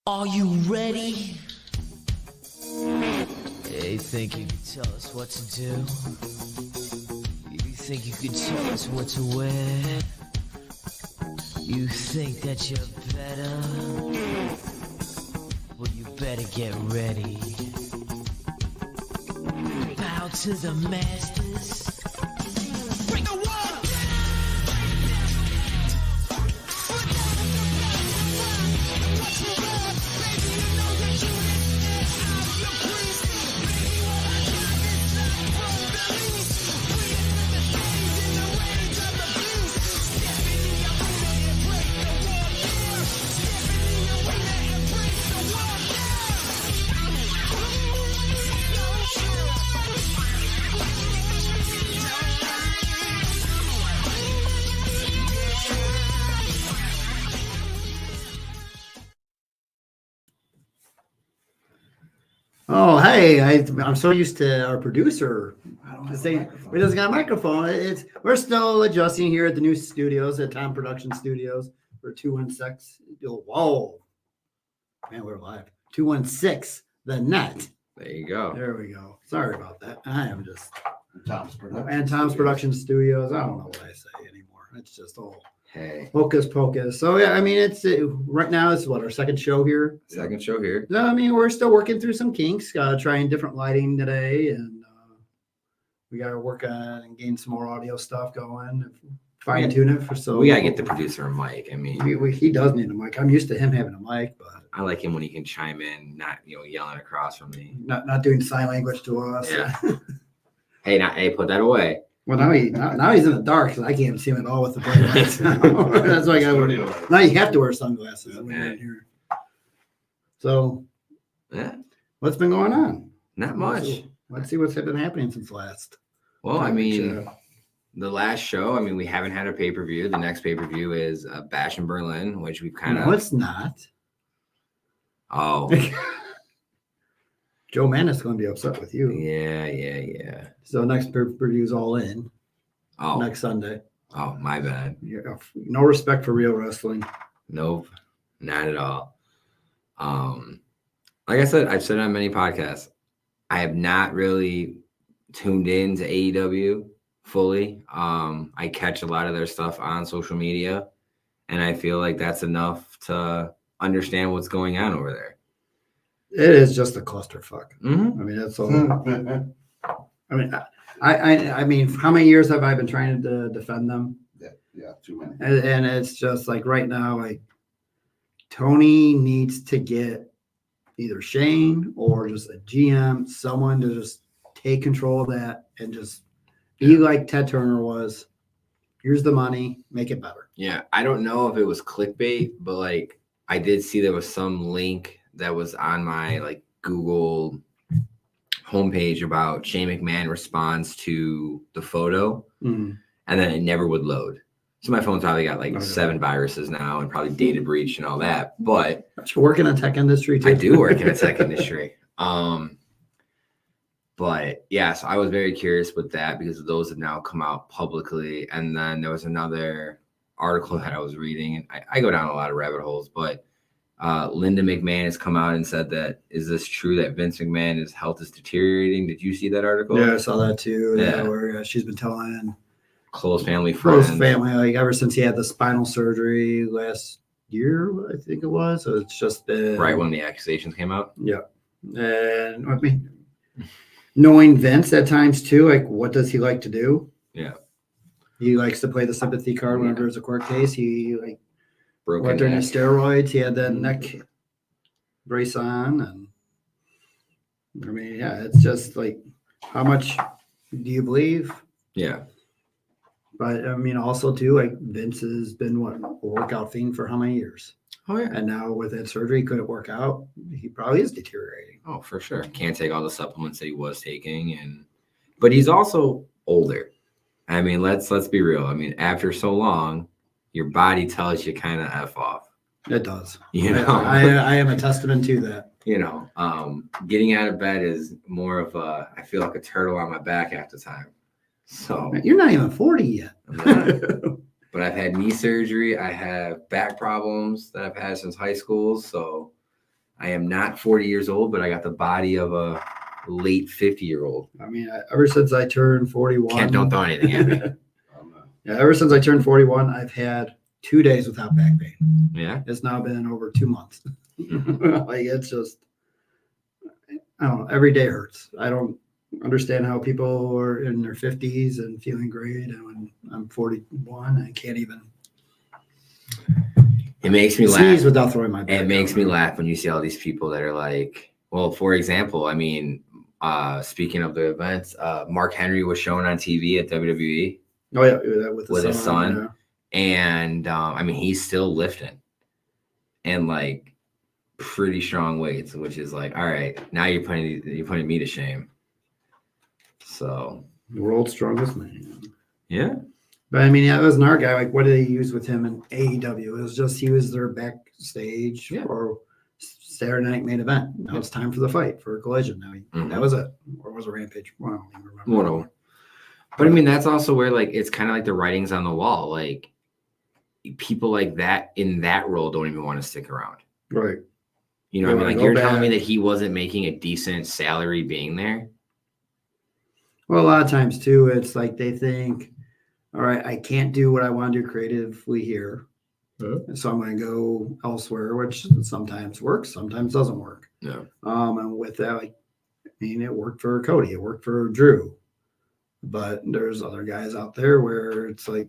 Are you ready? You think you could tell us what to do? You think you could tell us what to wear? You think that you're better? Well, you better get ready. Bow to the masters. Break the wall! Oh, hey, I'm so used to our producer saying we doesn't got a microphone. We're still adjusting here at the new studios at Tom Production Studios for 216. Whoa, man, we're live. 216, the net. There you go. There we go. Sorry about that. I am just Tom's Production. and Tom's Production Studios. I don't know what I say anymore. It's just all Hey, hocus pocus. So yeah, I mean, it's right now. It's what our second show here. second show here. No, I mean, we're still working through some kinks, trying different lighting today, and we got to work on and gain some more audio stuff going, fine tune it for so. We gotta get the producer a mic. I mean, He does need a mic. I'm used to him having a mic, but I like him when he can chime in, not yelling across from me. not doing sign language to us. Yeah. Hey, put that away. Well, now he's in the dark because I can't see him at all with the bright lights. Now. That's why I got. Now you have to wear sunglasses when you're in here. So, Yeah, what's been going on? not much. Let's see what's been happening since last. Well, I mean, the last show. I mean, we haven't had a pay-per-view. The next pay-per-view is Bash in Berlin, which we've kind of. No, it's not. Oh. Joe Mann is going to be upset with you. Yeah. So next pay-per-view is All In Oh. next Sunday. Oh, my bad. Yeah, no respect for real wrestling. Nope, not at all. Like I said, I've said it on many podcasts. I have not really tuned in to AEW fully. I catch a lot of their stuff on social media, and I feel like that's enough to understand what's going on over there. It is just a clusterfuck. Mm-hmm. I mean, that's all. I mean, how many years have I been trying to defend them? Yeah, too many. And it's just like right now, like Tony needs to get either Shane or just a GM, someone to just take control of that and just be like Ted Turner was. Here's the money, make it better. Yeah, I don't know if it was clickbait, but like I did see there was some link that was on my like Google homepage about Shane McMahon responds to the photo, and then it never would load. So my phone's probably got like 7 viruses now and probably data breach and all that. But you work in the tech industry too. I do work in the tech industry. But yeah, so I was very curious with that because those have now come out publicly. And then there was another article that I was reading, and I go down a lot of rabbit holes, but Linda McMahon has come out and said that, is this true that Vince McMahon, his health is deteriorating? Did you see that article? Yeah, I saw that too. Yeah. Where she's been telling Close family friends. close family, like ever since he had the spinal surgery last year, I think it was. So it's just been Right when the accusations came out? Yeah. And I mean, knowing Vince at times too, like what does he like to do? Yeah. He likes to play the sympathy card whenever there's a court case. He like Broken went during neck. the steroids. He had that neck brace on, and I mean, yeah, it's just like, how much do you believe? Yeah. But I mean, also too, like Vince has been a workout fiend for how many years? Oh, yeah. And now with that surgery, couldn't work out. He probably is deteriorating. Oh, for sure. Can't take all the supplements that he was taking, but he's also older. I mean, let's be real. I mean, after so long, your body tells you kind of F off. It does. You know, I am a testament to that. Getting out of bed is more of I feel like a turtle on my back half the time. So You're not even 40 yet. I'm not. But I've had knee surgery. I have back problems that I've had since high school. So I am not 40 years old, but I got the body of a late 50-year-old. I mean, ever since I turned 41, Don't throw anything at me. yeah, ever since I turned 41, I've had 2 days without back pain. Yeah. It's now been over 2 months. Mhm. Like it's just, I don't know. Every day hurts. I don't understand how people are in their 50s and feeling great, and when I'm 41, I can't even It makes me sneeze laugh. without throwing my back. It makes me laugh when you see all these people that are like, well, for example, I mean, speaking of the events, Mark Henry was shown on TV at WWE Oh yeah, that with his son. Yeah. And I mean, he's still lifting and like pretty strong weights, which is like, all right, now you're putting me to shame. So The world's strongest man. yeah. But I mean, yeah, it was another guy. Like, what did he use with him in AEW? It was just he was their backstage for Saturday Night Main Event. Now it's time for the fight for a collision. Now that was it, or was it Rampage? Well, I don't even remember. Whatever. But I mean, that's also where like it's kind of like the writings on the wall. Like people like that in that role don't even want to stick around. Right. You know what I mean? Like you're telling me that he wasn't making a decent salary being there? Well, a lot of times too, it's like they think, all right, I can't do what I want to do creatively here. And so I'm going to go elsewhere, which sometimes works, sometimes doesn't work. Yeah. And with that, like, I mean, it worked for Cody, it worked for Drew, but there's other guys out there where it's like,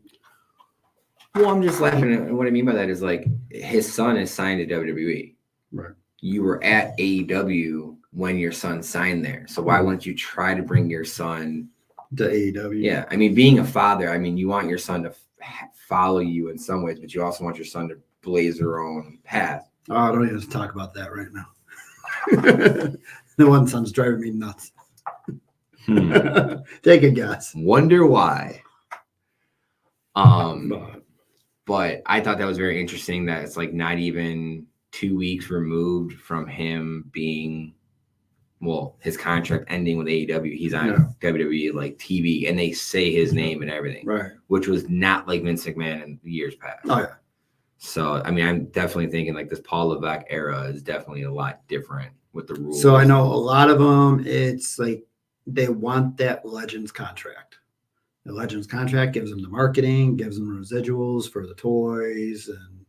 well, I'm just laughing. And what I mean by that is like his son is signed to WWE. Right. You were at AEW when your son signed there. So why wouldn't you try to bring your son to AEW? Yeah. I mean, being a father, I mean, you want your son to follow you in some ways, but you also want your son to blaze their own path. Oh, I don't even talk about that right now. The one son's driving me nuts. Take a guess. Wonder why. But I thought that was very interesting that it's like not even 2 weeks removed from him being, well, his contract ending with AEW. He's on WWE like TV, and they say his name and everything, right? Which was not like Vince McMahon in years past. Oh yeah. So I mean, I'm definitely thinking like this Paul Levesque era is definitely a lot different with the rules. So I know a lot of them. It's like they want that Legends contract. The Legends contract gives them the marketing, gives them residuals for the toys, and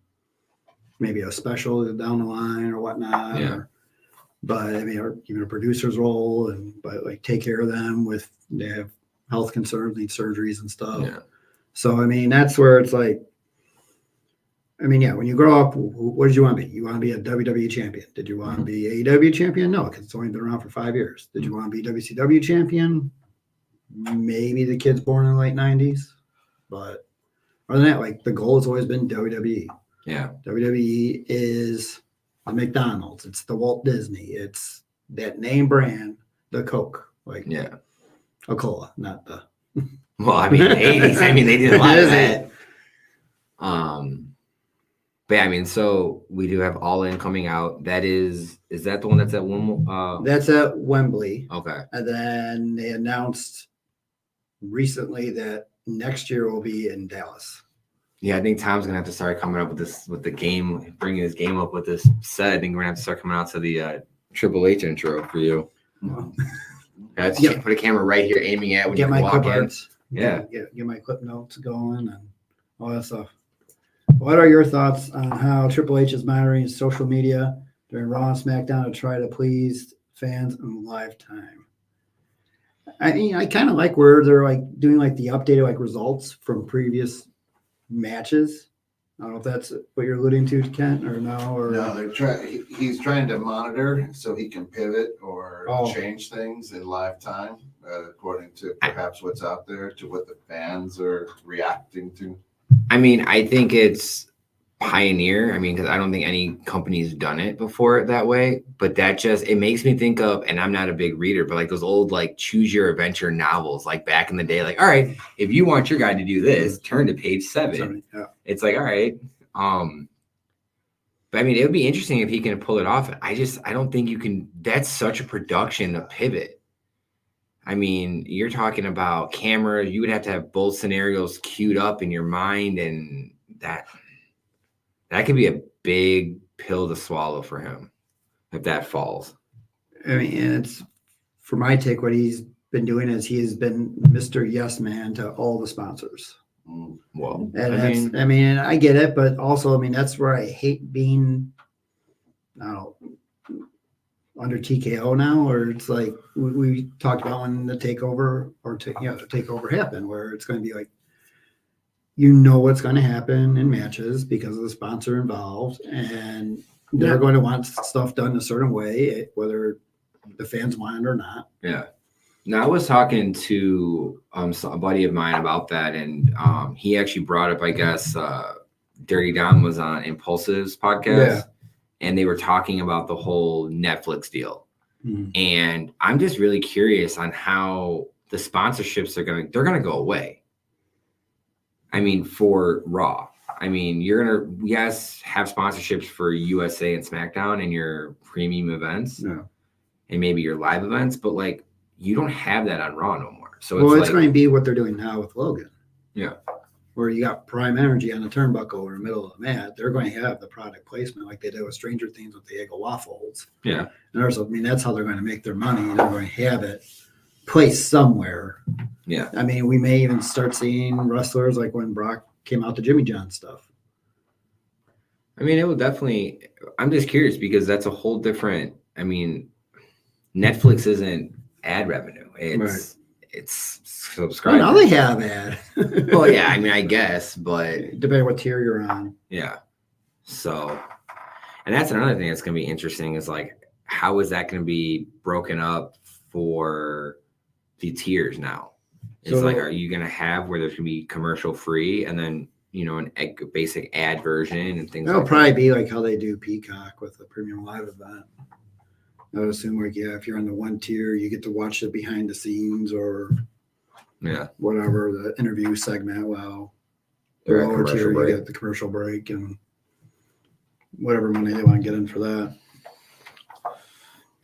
maybe a special down the line or whatnot. Yeah. But I mean, or even a producer's role, but like take care of them with they have health concerns, need surgeries and stuff. Yeah. So I mean, that's where it's like, I mean, yeah, when you grow up, what did you want to be? You want to be a WWE champion? Did you want to be AEW champion? No, because it's only been around for 5 years. Did you want to be WCW champion? Maybe the kid's born in the late 90s, but other than that, like the goal has always been WWE. Yeah. WWE is the McDonald's. It's the Walt Disney. It's that name brand, the Coke. Like a cola, not the. Well, I mean, the 80s. I mean, they did a lot of that. But yeah, I mean, so we do have All In coming out. That is that the one that's at Wembley? That's at Wembley. Okay. And then they announced recently that next year will be in Dallas. Yeah, I think Tom's gonna have to start coming up with this, with the game, bringing his game up with this set. I think we're gonna have to start coming out to the Triple H intro for you. Put a camera right here, aiming at when get you my walk clip in. arts. Yeah, get my clip notes going and all that stuff. What are your thoughts on how Triple H is monitoring social media during Raw and SmackDown to try to please fans in live time? I mean, I kind of like where they're like doing like the updated like results from previous matches. I don't know if that's what you're alluding to, Kent, or no? Or no, he's trying to monitor so he can pivot or change things in live time according to perhaps what's out there, to what the fans are reacting to. I mean, I think it's pioneer. I mean, because I don't think any company's done it before that way. But that just, it makes me think of, and I'm not a big reader, but like those old like choose your adventure novels, like back in the day. Like, all right, if you want your guy to do this, turn to page 7. Yeah. It's like, all right. But I mean, it would be interesting if he can pull it off. I don't think you can. That's such a production to pivot. I mean, you're talking about cameras. You would have to have both scenarios queued up in your mind, and that could be a big pill to swallow for him. if that falls. I mean, and it's for my take, what he's been doing is he has been Mr. Yes Man to all the sponsors. Well, And I get it, but also, I mean, that's where I hate being, I don't know, under TKO now, or it's like we talked about when the takeover the takeover happened, where it's going to be like, what's going to happen in matches because of the sponsor involved, and they're going to want stuff done a certain way, whether the fans want it or not. Yeah. Now I was talking to a buddy of mine about that, and he actually brought up, I guess, Dirty Dom was on Impulsive's podcast, and they were talking about the whole Netflix deal. And I'm just really curious on how the sponsorships they're gonna go away. I mean, for Raw, I mean, you're gonna have sponsorships for USA and SmackDown and your premium events, and maybe your live events, but like you don't have that on Raw no more. So it's going to be what they're doing now with Logan. Yeah. Where you got Prime Energy on the turnbuckle or the middle of the mat, they're going to have the product placement like they did with Stranger Things with the Eggo waffles. Yeah. And I mean, that's how they're going to make their money. They're going to have it placed somewhere. Yeah. I mean, we may even start seeing wrestlers like when Brock came out to Jimmy John stuff. I mean, it will definitely, I'm just curious because that's a whole different, I mean, Netflix isn't ad revenue. It's subscribers. Well, now they have ad. Well, yeah, I mean, I guess, but depending what tier you're on. Yeah. So, and that's another thing that's going to be interesting is like, how is that going to be broken up for the tiers now? It's like, are you going to have where there's going to be commercial free and then, a basic ad version and things That'll like probably that? be like how they do Peacock with the premium live event. I would assume like, if you're on the one tier, you get to watch the behind the scenes or whatever, the interview segment. Well, the lower tier, you get the commercial break and whatever money they want to get in for that.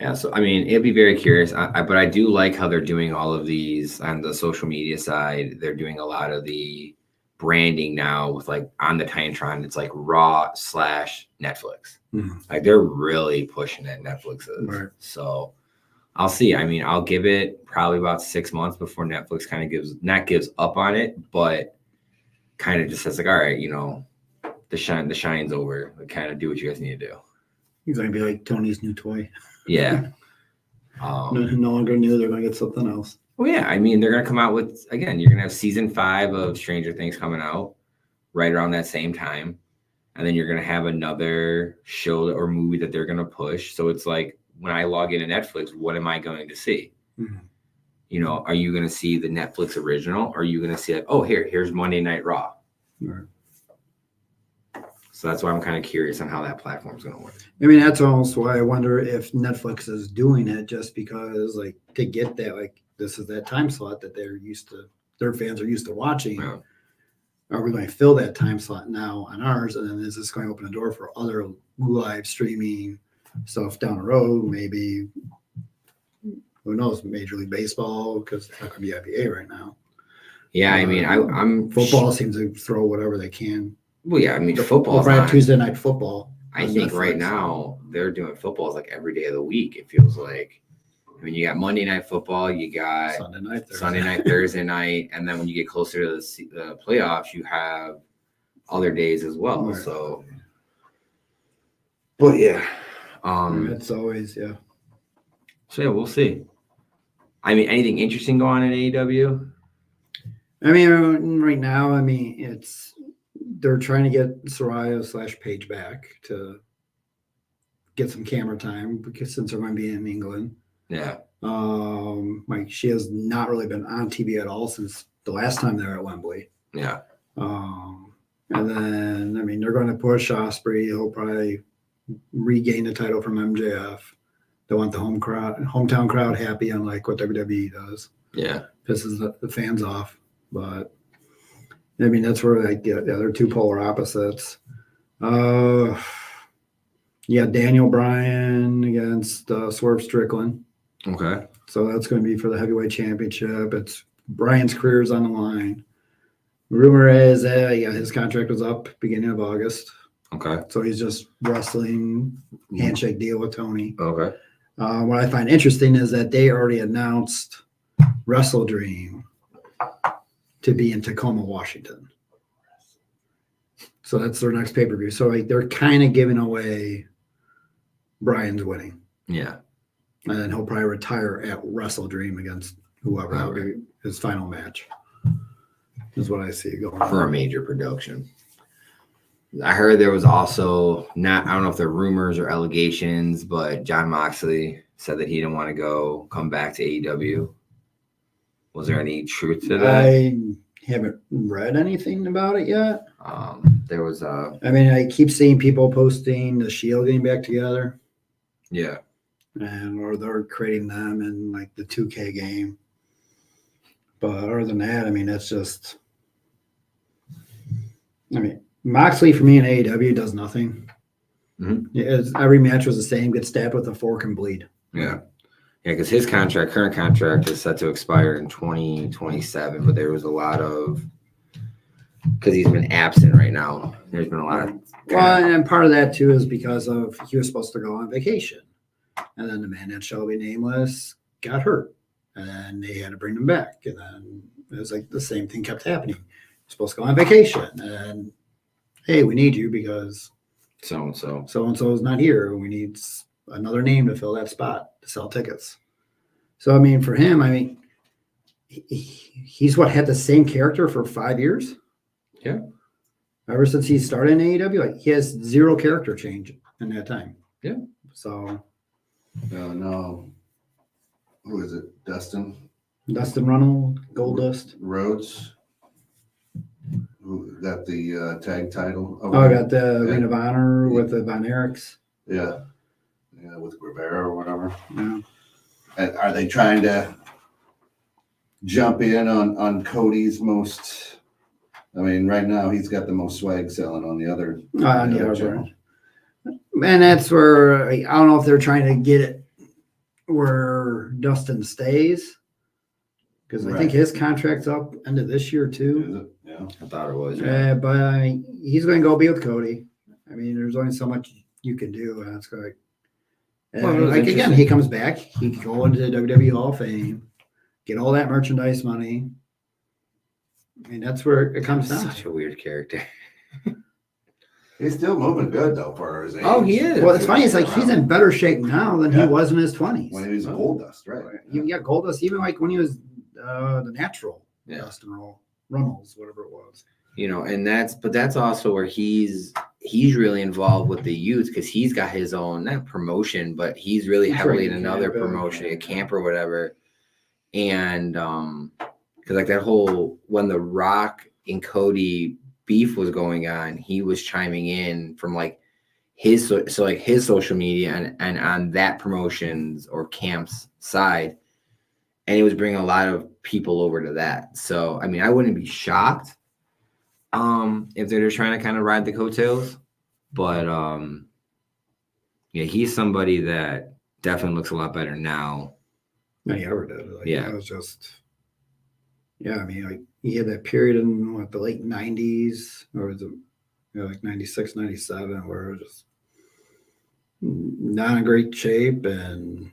Yeah, so I mean, it'd be very curious, but I do like how they're doing all of these on the social media side. They're doing a lot of the branding now with like on the Titantron, it's like Raw/Netflix. Like they're really pushing it. Netflix is. Right. So I'll see. I mean, I'll give it probably about 6 months before Netflix kind of gives up on it, but kind of just says like, all right, the shine's over. Kind of do what you guys need to do. He's going to be like Tony's new toy. Yeah. No longer new. They're going to get something else. Well, yeah. I mean, they're going to come out with, again, you're going to have season 5 of Stranger Things coming out right around that same time. And then you're going to have another show or movie that they're going to push. So it's like when I log into Netflix, what am I going to see? Are you going to see the Netflix original? Or are you going to see like, oh, here's Monday Night Raw? Right. So that's why I'm kind of curious on how that platform's going to work. I mean, that's almost why I wonder if Netflix is doing it just because, like, to get that, like, this is that time slot that their fans are used to watching. Yeah. Are we going to fill that time slot now on ours? And then is this going to open a door for other live streaming stuff down the road? Maybe, who knows, Major League Baseball, because that could be IBA right now. Yeah, I mean, I'm football seems to throw whatever they can. Well, yeah, I mean, football. Right, Tuesday Night Football. I think Netflix. Right now they're doing footballs like every day of the week. It feels like. I mean, you got Monday Night Football, you got Sunday night, Thursday night, and then when you get closer to the playoffs, you have other days as well. Right. So, but yeah, it's always So yeah, we'll see. I mean, anything interesting going on in AEW? I mean, right now, they're trying to get Soraya / Paige back to get some camera time because since they're going to be in England. Yeah. Like she has not really been on TV at all since the last time they were at Wembley. Yeah. And then they're going to push Ospreay. He'll probably regain the title from MJF. They want the hometown crowd happy, unlike what WWE does. Yeah. Pisses the fans off. But that's where they're two polar opposites. Yeah, Daniel Bryan against Swerve Strickland. Okay. So that's going to be for the heavyweight championship. It's Bryan's career is on the line. Rumor is his contract was up beginning of August. Okay. So he's just wrestling handshake deal with Tony. Okay. What I find interesting is that they already announced Wrestle Dream to be in Tacoma, Washington. So that's their next pay-per-view. So like they're kind of giving away Brian's winning. Yeah. And then he'll probably retire at Wrestle Dream against whoever. That would be his final match. Is what I see going on. For a major production. I heard there was also I don't know if they're rumors or allegations, but Jon Moxley said that he didn't want to come back to AEW. Was there any truth to that? I haven't read anything about it yet. There was I mean, I keep seeing people posting the Shield getting back together. Yeah. Or they're creating them in like the 2K game. But other than that, I mean, that's just. I mean, Moxley for me in AEW does nothing. Mm-hmm. Every match was the same. Get stabbed with a fork and bleed. Yeah. Yeah, because his current contract is set to expire in 2027, but there was a lot of because he's been absent right now. There's been a lot of and part of that too is because of he was supposed to go on vacation, and then the man that shall be nameless got hurt, and then they had to bring him back, and then it was like the same thing kept happening. Supposed to go on vacation, and hey, we need you because so and so is not here. We need another name to fill that spot to sell tickets. So I mean, for him, I mean, he's had the same character for 5 years. Yeah. Ever since he started in AEW, like he has zero character change in that time. Yeah. So. No. Who is it? Dustin Runnels, Goldust Rhodes. Who got the tag title? I got the Ring of Honor with the Von Erichs. Yeah, with Rivera or whatever. Yeah. And are they trying to jump in on Cody's most? I mean, right now he's got the most swag selling on the other. Channel. And that's where I don't know if they're trying to get it where Dustin stays. Because I think his contract's up end of this year too. Yeah, I thought it was. Yeah. But I mean, he's going to go be with Cody. I mean, there's only so much you can do, and that's good. And like again, he comes back. He can go into the WWE Hall of Fame, get all that merchandise money. I mean, that's where it comes down. Such a weird character. He's still moving good though for his age. Oh, he is. Well, it's funny. It's like he's in better shape now than he was in his 20s. When he was Goldust, right? Yeah, Goldust. Even like when he was the natural Dustin Runnels, whatever it was. And that's also where he's really involved with the youth because he's got his own not promotion, but he's really heavily in another promotion, a camp or whatever. And because like that whole when the Rock and Cody beef was going on, he was chiming in from like his social media and on that promotions or camp's side, and he was bringing a lot of people over to that. So I mean, I wouldn't be shocked if they're just trying to kind of ride the coattails, but he's somebody that definitely looks a lot better now than he ever did. Like, yeah, it was just I mean, like he had that period in the late 90s or was it like 96, 97 where it was just not in great shape and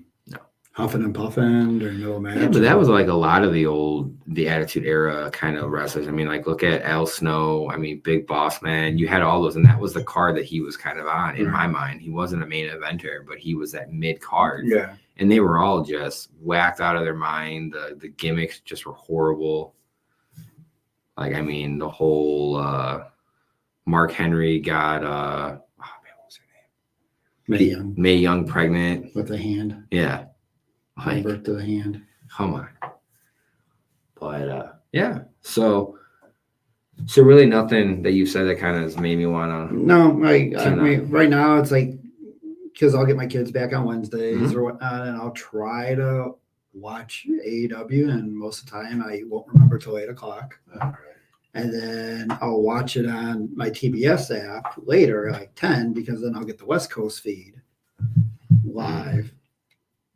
huffing and puffing during the match. Yeah, but that was like a lot of the Attitude Era kind of wrestlers. I mean, like look at Al Snow. I mean, Big Boss Man. You had all those, and that was the card that he was kind of on in my mind. He wasn't a main eventer, but he was that mid card. Yeah, and they were all just whacked out of their mind. The gimmicks just were horrible. Like I mean, the whole Mark Henry got what was her name? Mae Young pregnant with the hand. Yeah. Like, birth to the hand. Come on. But so really nothing that you said that kind of has made me want to. No, I mean, right now it's like because I'll get my kids back on Wednesdays or whatnot, and I'll try to watch AEW, and most of the time I won't remember till 8:00. All right. And then I'll watch it on my TBS app later, like 10, because then I'll get the West Coast feed live.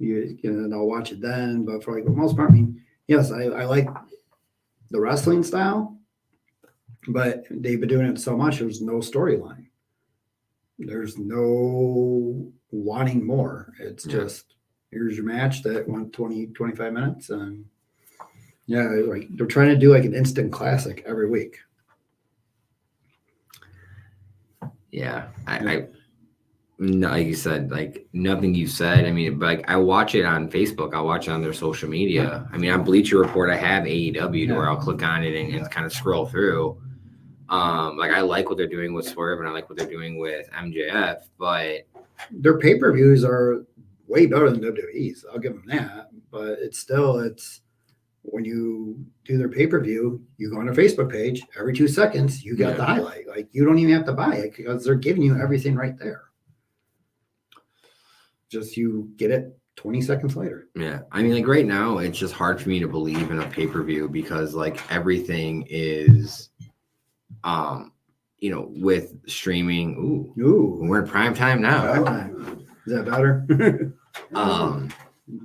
And I'll watch it then. But for like the most part, I mean, yes, I like the wrestling style, but they've been doing it so much, there's no storyline. there's no wanting more. It's just, here's your match that went 20, 25 minutes. And yeah, like they're trying to do like an instant classic every week. Yeah. I no, like you said, like nothing you said. I mean, but like I watch it on Facebook. I'll watch it on their social media. I mean, on Bleacher Report, I have AEW to where I'll click on it and kind of scroll through. Like I like what they're doing with Swerve and I like what they're doing with MJF, but their pay-per-views are way better than WWE's. I'll give them that, but it's when you do their pay-per-view, you go on their Facebook page every 2 seconds, you got the highlight. Like you don't even have to buy it because they're giving you everything right there. Just you get it 20 seconds later. Yeah. I mean, like right now, it's just hard for me to believe in a pay-per-view because like everything is, with streaming. Ooh, we're in prime time now. Prime time. Is that better?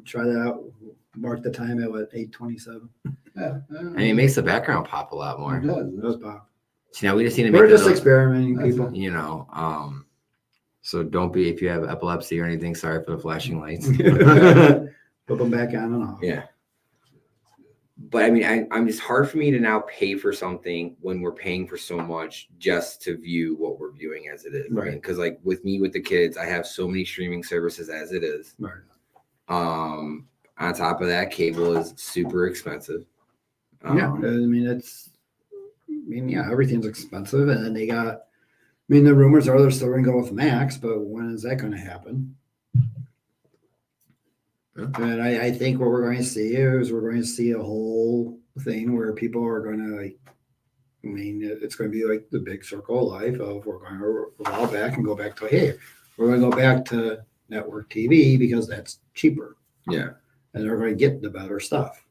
Try that out. Mark the time at what, 8:27. Yeah. I mean, it makes the background pop a lot more. It does pop. See, now we just need to We're just experimenting, people. So don't be, if you have epilepsy or anything, sorry for the flashing lights. Put them back on and off. Yeah. But I mean, I'm just hard for me to now pay for something when we're paying for so much just to view what we're viewing as it is. Right. Because like with the kids, I have so many streaming services as it is. Right. On top of that, cable is super expensive. Everything's expensive. And then the rumors are they're still going to go with Max, but when is that going to happen? Yeah. And I think what we're going to see is we're going to see a whole thing where people are going to it's going to be like the big circle of life of we're going to roll back and go back to, hey, we're going to go back to network TV because that's cheaper. Yeah. And they're going to get the better stuff.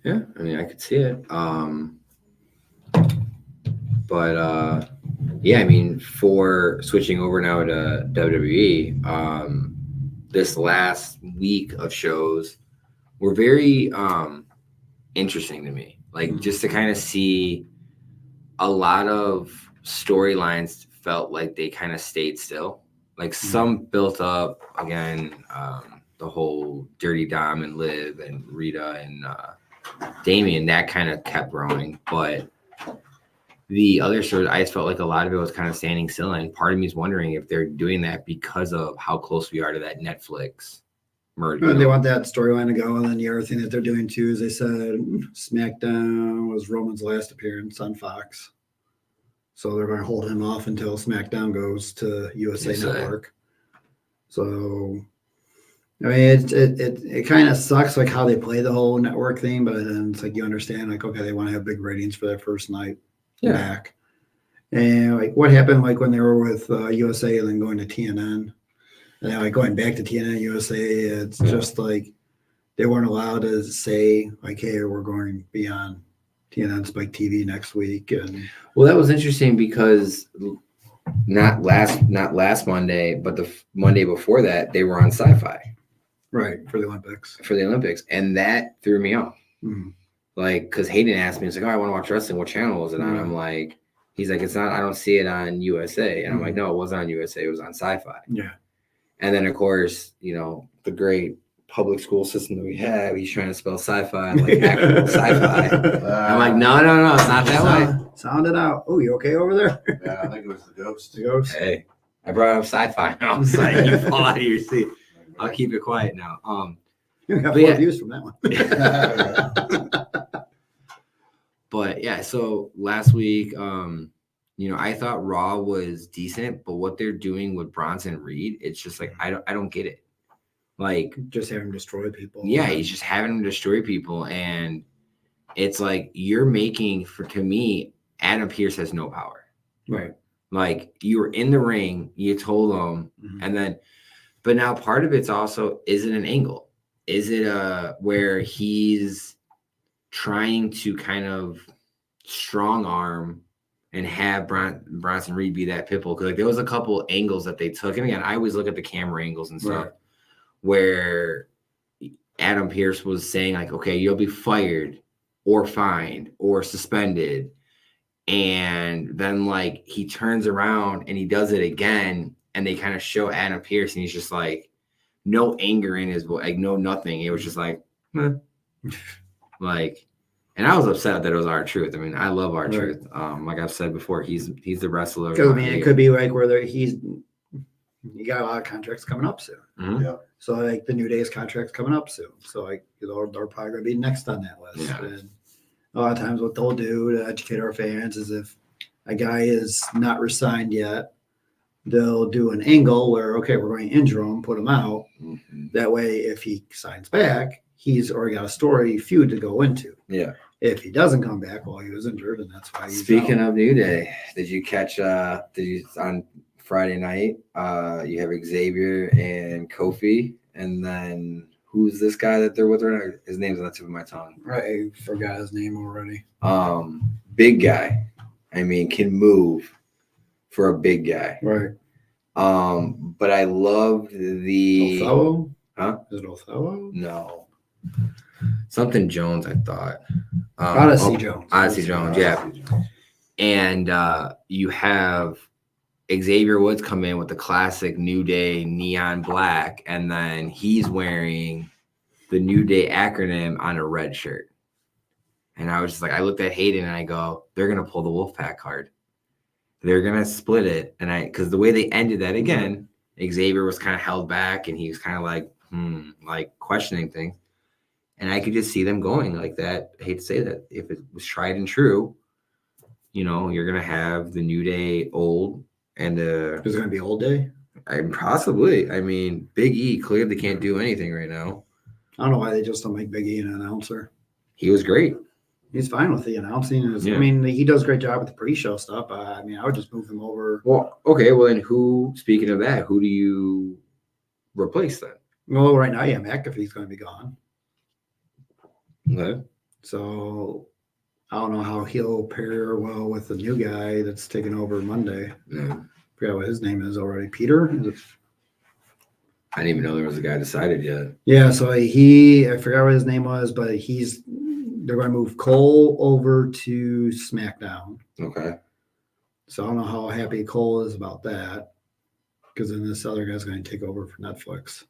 Yeah, I mean, I could see it. For switching over now to WWE, this last week of shows were very interesting to me. Like just to kind of see a lot of storylines felt like they kind of stayed still. Like some built up again, the whole Dirty Dom and Liv and Rita and Damien, that kind of kept growing. But the other stories, I just felt like a lot of it was kind of standing still. And part of me is wondering if they're doing that because of how close we are to that Netflix merger. They want that storyline to go. And then the other thing that they're doing too is they said SmackDown was Roman's last appearance on Fox. So they're going to hold him off until SmackDown goes to USA Network. So, I mean, it kind of sucks like how they play the whole network thing, but then it's like you understand, like, okay, they want to have big ratings for that first night back. And like what happened like when they were with USA and then going to TNN, and then like going back to TNN USA, it's just like they weren't allowed to say like, hey, we're going to be on TNN Spike TV next week. And well, that was interesting because not last Monday, but the Monday before that, they were on Sci-Fi. Right, for the Olympics. And that threw me off. Mm-hmm. Like, because Hayden asked me, he's like, oh, I want to watch wrestling. What channel is it on? I'm like, he's like, it's not, I don't see it on USA. And I'm like, no, it wasn't on USA. It was on Sci-Fi. Yeah. And then, of course, the great public school system that we have, he's trying to spell sci-fi like actual sci-fi. I'm like, no, it's not that way. Sound it out. Oh, you okay over there? Yeah, I think it was the ghost. The ghost. Hey, I brought up sci-fi. I was like, you fall out of your seat. I'll keep it quiet now. You got 4 views from that one. But yeah, so last week, I thought Raw was decent, but what they're doing with Bronson Reed, it's just like I don't get it. Like just having him destroy people. Yeah, he's just having him destroy people, and it's like you're making to me, Adam Pearce has no power. Right. Like you were in the ring, you told him, and then, but now part of it's also, is it an angle? Is it where he's trying to kind of strong arm and have Bronson Reed be that pitbull? Because like there was a couple angles that they took, and again, I always look at the camera angles and stuff, where Adam Pearce was saying like, okay, you'll be fired or fined or suspended And then like he turns around and he does it again, and they kind of show Adam Pearce, and he's just like, no anger in his voice, like no nothing. It was just like, like, and I was upset that it was R-Truth. I mean, I love R-Truth. Like I've said before, he's the wrestler. Because I mean, it could be like where he got a lot of contracts coming up soon. Mm-hmm. Yeah. So like the New Day's contract's coming up soon. So like they're probably gonna be next on that list. Yeah. And a lot of times what they'll do to educate our fans is if a guy is not resigned yet, they'll do an angle where, okay, we're going to injure him, put him out. Mm-hmm. That way, if he signs back, he's already got a story feud to go into. Yeah. If he doesn't come back while he was injured, and that's why he's Speaking out. of New Day, did you on Friday night? You have Xavier and Kofi, and then who's this guy that they're with right now? His name's on the tip of my tongue. I forgot his name already. Big guy. I mean, can move for a big guy. Right. But I loved the Othello? Huh? Is it Othello? No. Something Jones, I thought. Odyssey Jones. Odyssey Jones, yeah. And you have Xavier Woods come in with the classic New Day neon black, and then he's wearing the New Day acronym on a red shirt. And I was just like, I looked at Hayden and I go, they're gonna pull the Wolfpack card. They're gonna split it. And because the way they ended that again, Xavier was kind of held back and he was kind of like, like questioning things. And I could just see them going like that. I hate to say that. If it was tried and true, you know, you're gonna have the New Day old and Is it going to be Old Day? possibly. I mean, Big E clearly can't do anything right now. I don't know why they just don't make Big E an announcer. He was great. He's fine with the announcing. Yeah. I mean, he does a great job with the pre-show stuff. I mean, I would just move him over. Well, okay. Well, then speaking of that, who do you replace then? Well, right now, yeah, McAfee's going to be gone. Okay. So I don't know how he'll pair well with the new guy that's taking over Monday. Yeah. I forgot what his name is already. Peter? Is it? I didn't even know there was a guy decided yet. Yeah, so I forgot what his name was, but they're going to move Cole over to SmackDown. Okay. So I don't know how happy Cole is about that, because then this other guy's going to take over for Netflix.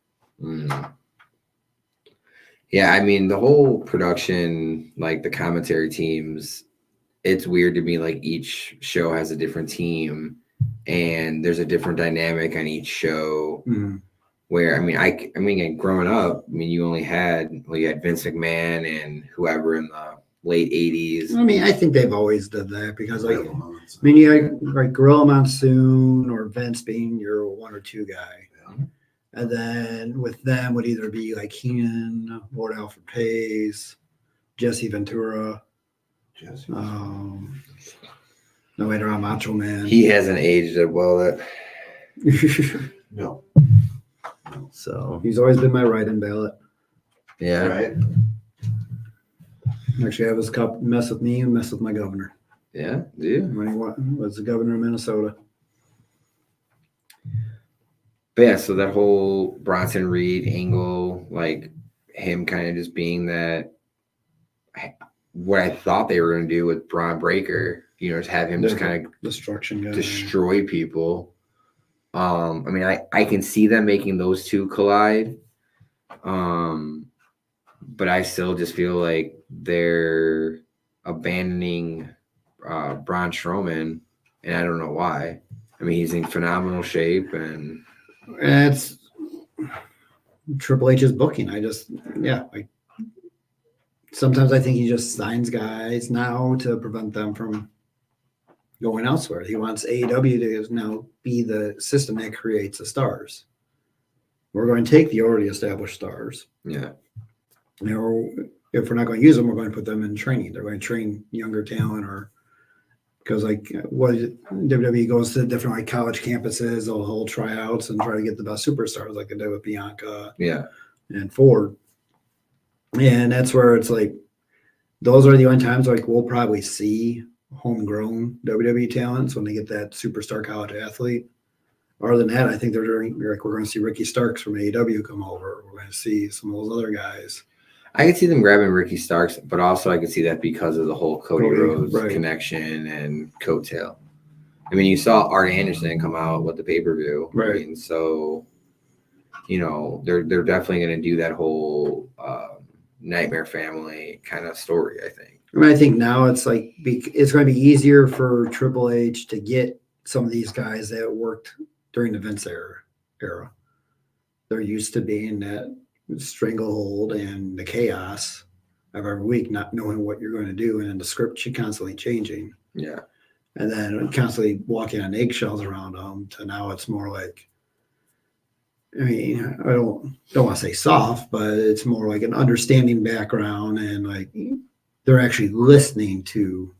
Yeah, I mean, the whole production, like the commentary teams, it's weird to me. Like each show has a different team and there's a different dynamic on each show. Where, I mean, growing up, I mean, you had Vince McMahon and whoever in the late 80s. I mean, I think they've always did that because, like, I mean, you had like Gorilla Monsoon or Vince being your one or two guy. Yeah. And then with them would either be like Heenan, Lord Alfred Hayes, Jesse Ventura. No, later on, Macho Man. He hasn't aged it well. No. So he's always been my write-in ballot. yeah. Right. Actually, I have his cup mess with me and mess with my governor. Yeah, yeah. When he was the governor of Minnesota. But yeah, so that whole Bronson Reed angle, like him kind of just being that, what I thought they were going to do with Braun Breaker, you know, just have him just kind of destruction guy. destroy people. I mean, I can see them making those two collide. But I still just feel like they're abandoning Braun Strowman, and I don't know why. I mean, he's in phenomenal shape, and it's Triple H's booking. Sometimes I think he just signs guys now to prevent them from going elsewhere. He wants AEW to now be the system that creates the stars. We're going to take the already established stars. yeah. If we're not going to use them, we're going to put them in training. They're going to train younger talent, or because WWE goes to different like college campuses, they'll hold tryouts and try to get the best superstars like they did with Bianca and Ford. And that's where it's like, those are the only times like we'll probably see homegrown WWE talents when they get that superstar college athlete. Other than that, I think we're going to see Ricky Starks from AEW come over. We're going to see some of those other guys. I could see them grabbing Ricky Starks, but also I could see that because of the whole Cody Rhodes right. connection and coattail. I mean, you saw Art Anderson come out with the pay-per-view. Right. I mean, so, you know, they're definitely going to do that whole Nightmare Family kind of story, I think. I mean, I think now it's like it's going to be easier for Triple H to get some of these guys that worked during the Vince era. They're used to being that stranglehold and the chaos of every week, not knowing what you're going to do, and then the script constantly changing. Yeah. And then constantly walking on eggshells around them. To now, it's more like, I mean, I don't want to say soft, but it's more like an understanding background, and like they're actually listening to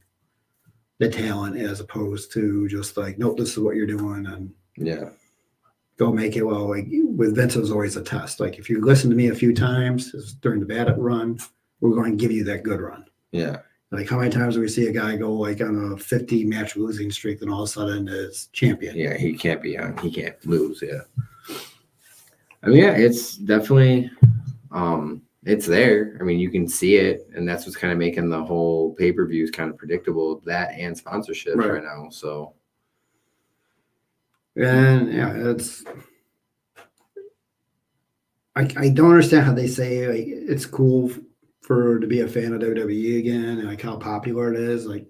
the talent as opposed to just like, nope, this is what you're doing, and yeah, go make it. Well, like with Vince, it was always a test. Like if you listen to me a few times during the bad run, we're going to give you that good run. Yeah. Like how many times do we see a guy go like on a 50 match losing streak and all of a sudden is champion? Yeah, he can't lose. Yeah. I mean, yeah, it's definitely, it's there. I mean, you can see it, and that's what's kind of making the whole pay-per-views kind of predictable, that and sponsorships right now. So. And yeah, I don't understand how they say like it's cool to be a fan of WWE again, and like how popular it is. Like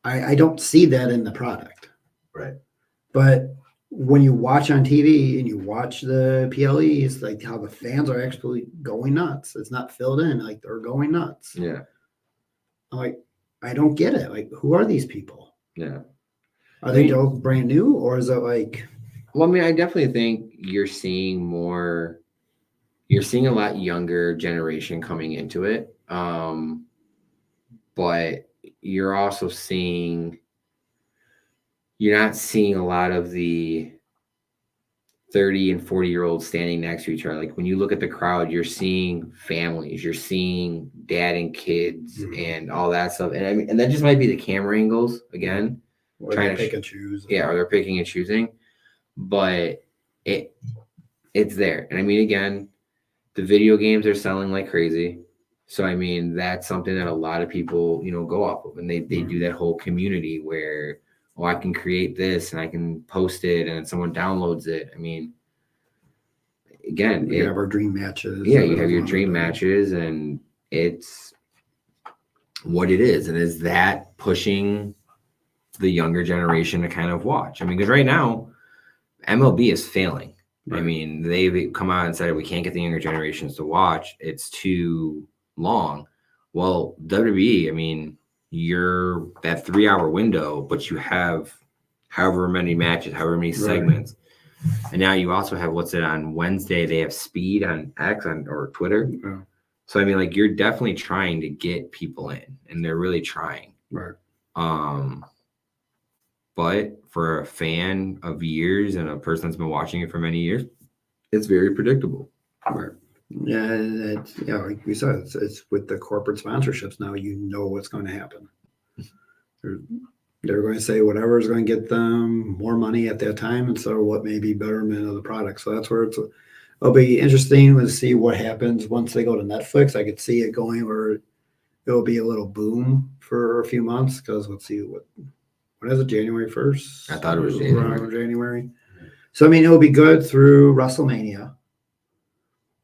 I don't see that in the product. Right. But when you watch on TV and you watch the PLEs, like how the fans are actually going nuts. It's not filled in, like they're going nuts. Yeah. I'm like, I don't get it. Like, who are these people? Yeah. Are they all brand new, or is it like? Well, I mean, I definitely think you're seeing a lot younger generation coming into it. But you're also you're not seeing a lot of the 30 and 40-year-olds standing next to each other. Like when you look at the crowd, you're seeing families, you're seeing dad and kids and all that stuff. And I mean, and that just might be the camera angles again. Or trying to pick and choose. Yeah, or they're picking and choosing. But it's there. And I mean, again, the video games are selling like crazy. So, I mean, that's something that a lot of people, you know, go off of. And they do that whole community where, oh, I can create this and I can post it and someone downloads it. I mean, again, we have our dream matches. Yeah, you have your dream matches, and it's what it is. And is that pushing the younger generation to kind of watch? I mean, because right now, MLB is failing. Right. I mean, they've come out and said we can't get the younger generations to watch. It's too long. Well, WWE, I mean, you're that 3-hour window, but you have however many matches, however many segments. And now you also have what's it on Wednesday? They have Speed on X or Twitter. Yeah. So I mean, like you're definitely trying to get people in, and they're really trying. Right. But for a fan of years and a person that's been watching it for many years, it's very predictable. Right. Yeah, like we said, it's with the corporate sponsorships now. You know what's going to happen. They're going to say whatever is going to get them more money at that time, and so what may be betterment of the product. So that's where it'll be interesting to see what happens once they go to Netflix. I could see it going where it'll be a little boom for a few months because let's see when is it? January 1st? I thought it was January. So I mean, it'll be good through WrestleMania.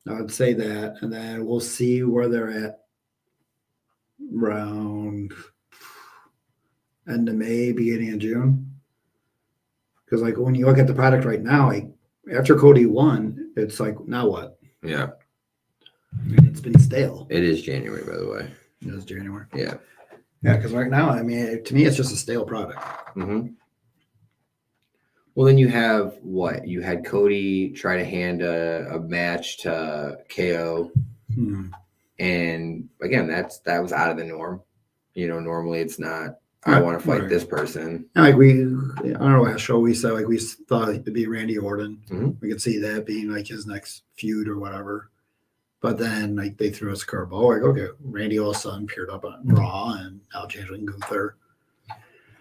I would say that, and then we'll see where they're at around end of May, beginning of June. Because like when you look at the product right now, like after Cody won, it's like now what? Yeah, it's been stale. It is January, by the way. It is January. Yeah, because right now, I mean, to me, it's just a stale product. Mm-hmm. Well, then you have what? You had Cody try to hand a match to KO. And again, that was out of the norm. You know, normally it's not, I want to fight this person. Like on our last show, we said like we thought it'd be Randy Orton. We could see that being like his next feud or whatever. But then like they threw us a curveball. Like, okay, Randy all of a sudden appeared up on Raw and now changing Gunther.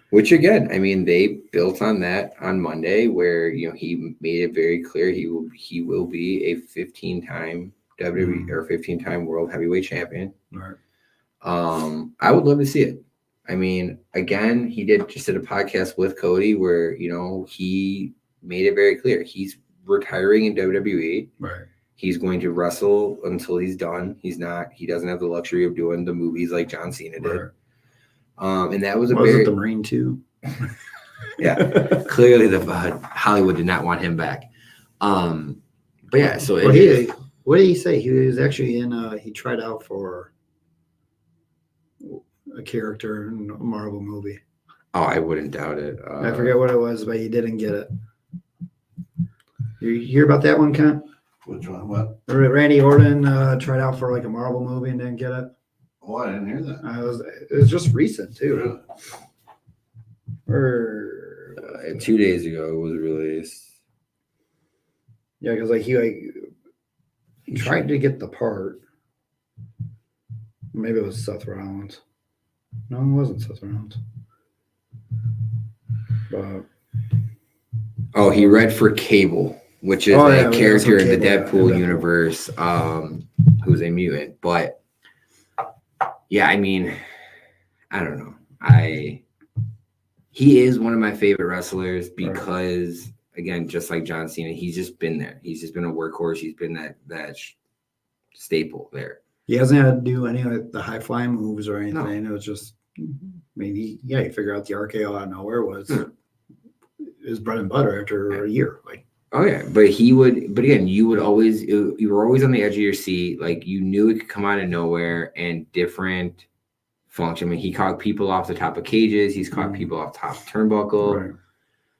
Which again, I mean, they built on that on Monday, where you know he made it very clear he will be a 15-time WWE or 15-time world heavyweight champion. Right. I would love to see it. I mean, again, he just did a podcast with Cody where, you know, he made it very clear he's retiring in WWE. Right. He's going to wrestle until he's done. He doesn't have the luxury of doing the movies like John Cena did. Right. And that was Was it the Marine 2? Yeah. Clearly Hollywood did not want him back. But yeah, so what did he say? He was actually he tried out for a character in a Marvel movie. Oh, I wouldn't doubt it. I forget what it was, but he didn't get it. You hear about that one, Kent? Which one? What? Randy Orton tried out for like a Marvel movie and didn't get it. Oh, I didn't hear that. It was just recent too. Really? Or 2 days ago it was released. yeah, because like he tried to get the part. Maybe it was Seth Rollins. No, it wasn't Seth Rollins. But oh, he read for Cable, which is a character in the Deadpool universe, who's a mutant. But yeah, I mean, I don't know. He is one of my favorite wrestlers because, again, just like John Cena, he's just been there. He's just been a workhorse. He's been that staple there. He hasn't had to do any of the high flying moves or anything. No. It was just, I mean, he figured out the RKO out of nowhere was his bread and butter after a year. Like, oh yeah, but again, you were always on the edge of your seat. Like, you knew it could come out of nowhere and different function. I mean, he caught people off the top of cages. He's caught people off top turnbuckle. right.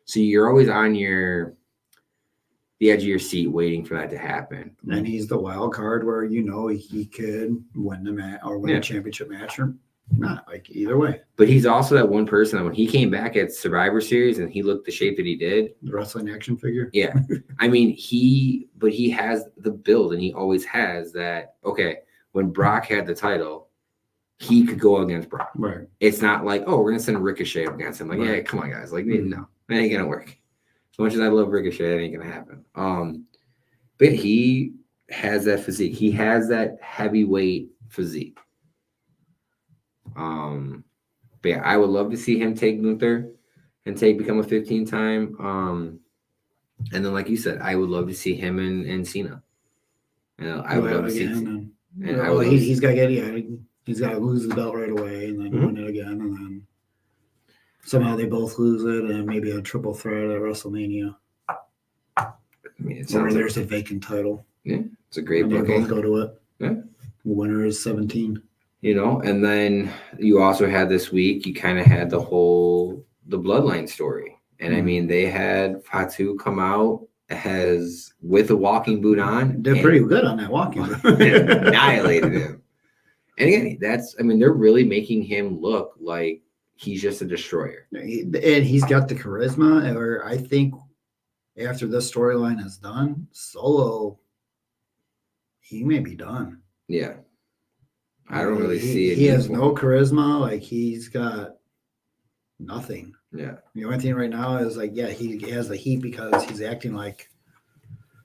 So you're always on the edge of your seat waiting for that to happen. And he's the wild card where he could win the match or win a championship match or not, like either way. But he's also that one person that when he came back at Survivor Series and he looked the shape that he did. The wrestling action figure. Yeah. I mean, he has the build and he always has that. Okay. When Brock had the title, he could go against Brock. Right. It's not like, oh, we're going to send Ricochet up against him. Like, yeah, come on, guys. Like, no, that ain't going to work. As much as I love Ricochet, that ain't going to happen. But he has that physique. He has that heavyweight physique. But yeah, I would love to see him take Gunther and become a 15-time. And then, like you said, I would love to see him and Cena. I would love to see. He's got to lose the belt right away and then win it again, and then somehow they both lose it, and maybe a triple threat at WrestleMania. I mean, or there's a vacant title. Yeah, it's a great booking. They both go to it. Yeah. The winner is 17. And then you also had this week, you kind of had the Bloodline story. And I mean, they had Fatu come out with a walking boot on. Did pretty good on that walking boot. Annihilated him. And again, they're really making him look like he's just a destroyer. And he's got the charisma, or I think after this storyline is done, Solo, he may be done. Yeah. I don't really see it. He has no charisma. Like, he's got nothing. Yeah. The only thing right now is like, he has the heat because he's acting like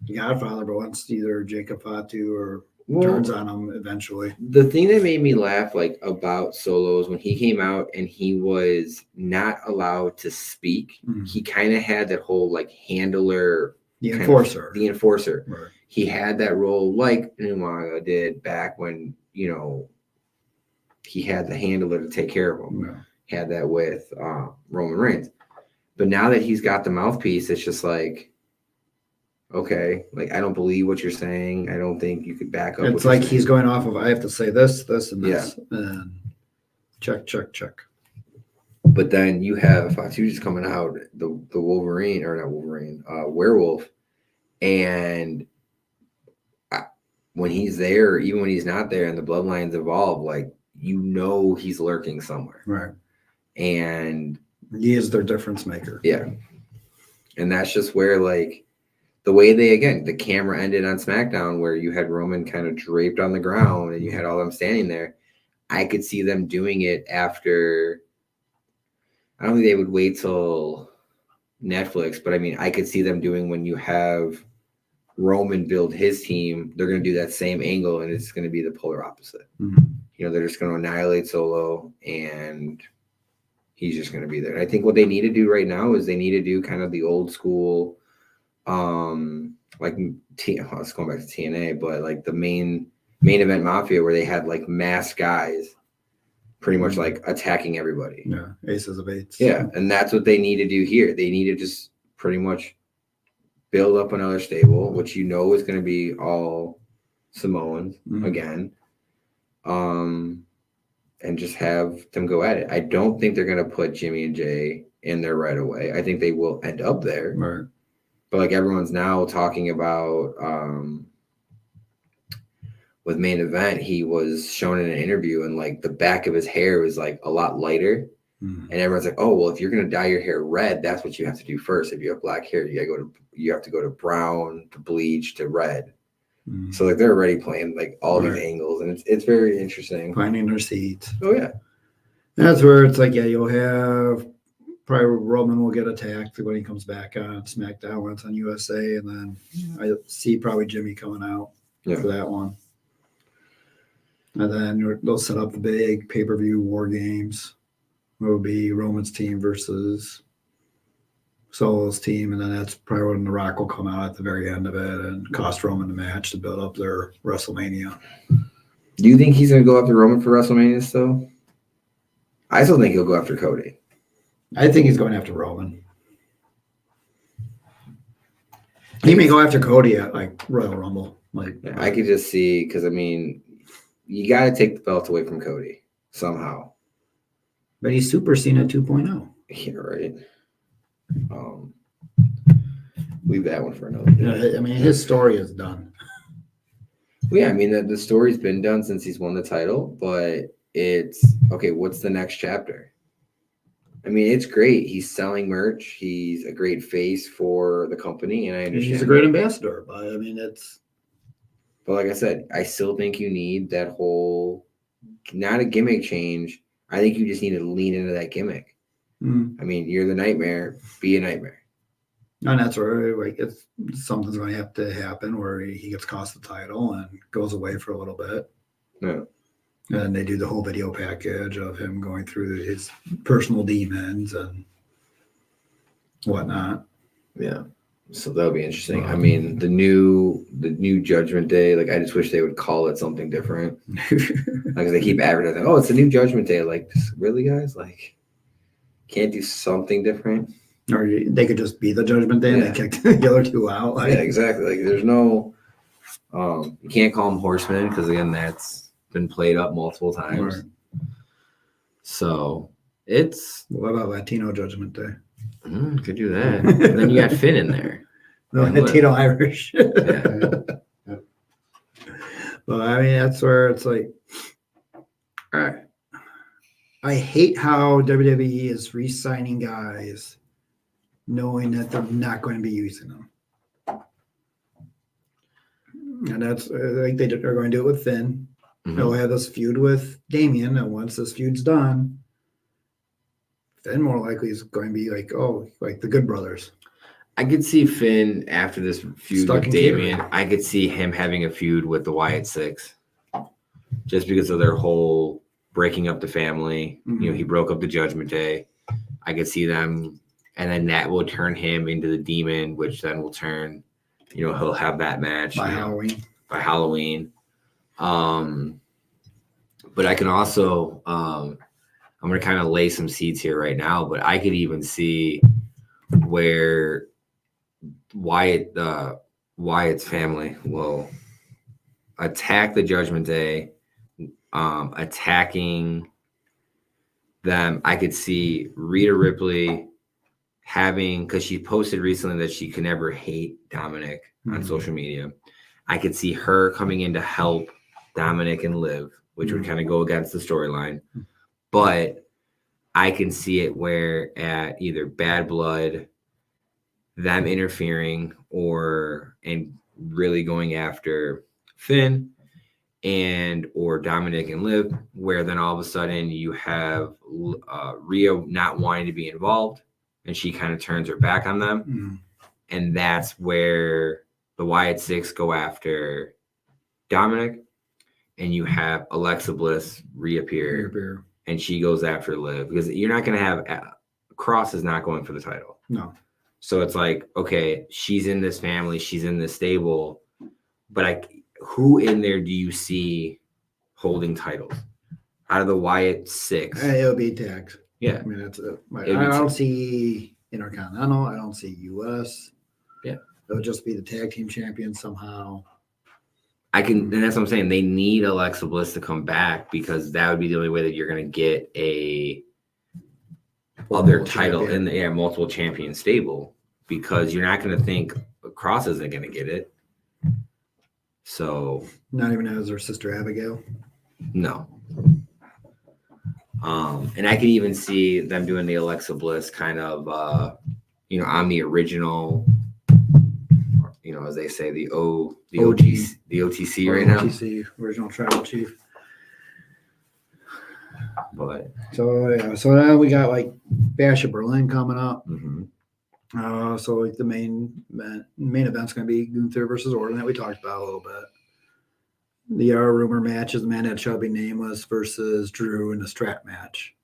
the Godfather, but once either Jacob Fatu or turns on him eventually. The thing that made me laugh about Solo is when he came out and he was not allowed to speak. He kind of had that whole handler, the enforcer. Right. He had that role like Umaga did back when he had the handler to take care of him. Yeah. Had that with Roman Reigns, but now that he's got the mouthpiece, it's just like, okay, I don't believe what you're saying. I don't think you could back up. It's like he's going off of, I have to say this, and this, and check. But then you have Fatu just coming out, the Wolverine, or not Wolverine, werewolf, and when he's there, even when he's not there, and the bloodlines evolve, he's lurking somewhere, right? And he is their difference maker. Yeah, and that's just where the way the camera ended on SmackDown, where you had Roman kind of draped on the ground and you had all them standing there. I could see them doing it after. I don't think they would wait till Netflix, but I mean, I could see them doing when you have Roman build his team, they're going to do that same angle, and it's going to be the polar opposite. Mhm. You know, they're just going to annihilate Solo, and he's just going to be there. And I think what they need to do right now is they need to do kind of the old school, like let's go back to TNA, but like the main event Mafia, where they had like mass guys pretty much like attacking everybody. Yeah, aces of eights. Yeah, and that's what they need to do here. They need to just pretty much build up another stable, which you know is going to be all Samoans again, and just have them go at it. I don't think they're going to put Jimmy and Jay in there right away. I think they will end up there. Right. But like everyone's now talking about with main event, he was shown in an interview and like the back of his hair was like a lot lighter. And everyone's like, oh, well, if you're going to dye your hair red, that's what you have to do first. If you have black hair, you have to go to brown, to bleach, to red. So like they're already playing like all these angles, and it's very interesting. Finding their seats. Oh yeah. That's where it's like, yeah, you'll have probably Roman will get attacked when he comes back on SmackDown when it's on USA, and then I see probably Jimmy coming out for that one. And then they'll set up the big pay-per-view War Games. It will be Roman's team versus Solo's team, and then that's probably when The Rock will come out at the very end of it and cost Roman the match to build up their WrestleMania. Do you think he's going to go after Roman for WrestleMania still? I still think he'll go after Cody. I think he's going after Roman. He may go after Cody at like Royal Rumble. Like I could just see, because I mean, you got to take the belt away from Cody somehow. But he's Super Cena 2.0. Yeah, right. Leave that one for another day. Yeah, I mean, his story is done. Well, yeah, I mean, the story's been done since he's won the title, but it's okay. What's the next chapter? I mean, it's great. He's selling merch. He's a great face for the company, and I understand he's a great ambassador. But I mean, But like I said, I still think you need that whole, not a gimmick change. I think you just need to lean into that gimmick. I mean, you're the Nightmare. Be a Nightmare. And that's where like it's something's going to have to happen where he gets cost the title and goes away for a little bit. Yeah. And they do the whole video package of him going through his personal demons and whatnot. Yeah. So that'll be interesting. I mean, the new Judgment Day, like I just wish they would call it something different. Like they keep advertising, oh, it's a new Judgment Day. Like, really, guys? Like, can't do something different? Or they could just be the Judgment Day and they kick the other two out. Like, yeah, exactly. Like, there's no, you can't call them horsemen because again, that's been played up multiple times. Right. So it's. What about Latino Judgment Day? Could do that. And then you got Finn in there. No, Latino Irish. Yeah. But I mean, that's where it's like, all right. I hate how WWE is re-signing guys knowing that they're not going to be using them. And that's, I think they're going to do it with Finn. They'll have this feud with Damian, and once this feud's done, Finn more likely is going to be like, oh, like the Good Brothers. I could see Finn after this feud Stuck with in Damian. Cuba. I could see him having a feud with the Wyatt Six, just because of their whole breaking up the family. You know, he broke up the Judgment Day. I could see them, and then that will turn him into the Demon, which then will turn, you know, he'll have that match By Halloween. By Halloween. But I can also, I'm going to kind of lay some seeds here right now, but I could even see where Wyatt's family will attack the Judgment Day, attacking them. I could see Rhea Ripley having, because she posted recently that she can never hate Dominic on social media. I could see her coming in to help Dominic and Liv, which would kind of go against the storyline. But I can see it where at either Bad Blood, them interfering, and really going after Finn or Dominic and Liv, where then all of a sudden you have Rhea not wanting to be involved, and she kind of turns her back on them. And that's where the Wyatt Six go after Dominic, and you have Alexa Bliss reappear. And she goes after Liv, because you're not going to have Cross is not going for the title. No. So it's like, okay, she's in this family, she's in this stable, but who in there do you see holding titles out of the Wyatt Six? It'll be tags. Yeah. I mean, I don't see Intercontinental. I don't see US. Yeah. It'll just be the tag team champions somehow. And that's what I'm saying. They need Alexa Bliss to come back, because that would be the only way that you're going to get a other title in the multiple champion stable, because you're not going to think Cross isn't going to get it. So not even as her sister Abigail. No. And I could even see them doing the Alexa Bliss kind of, on the original, as they say, the OTC right now. OTC, original tribal chief. But so now we got like Bash of Berlin coming up. Mm-hmm. So like the main event's going to be Gunther versus Orton that we talked about a little bit. The rumor match is the man that shall be nameless versus Drew in the strap match.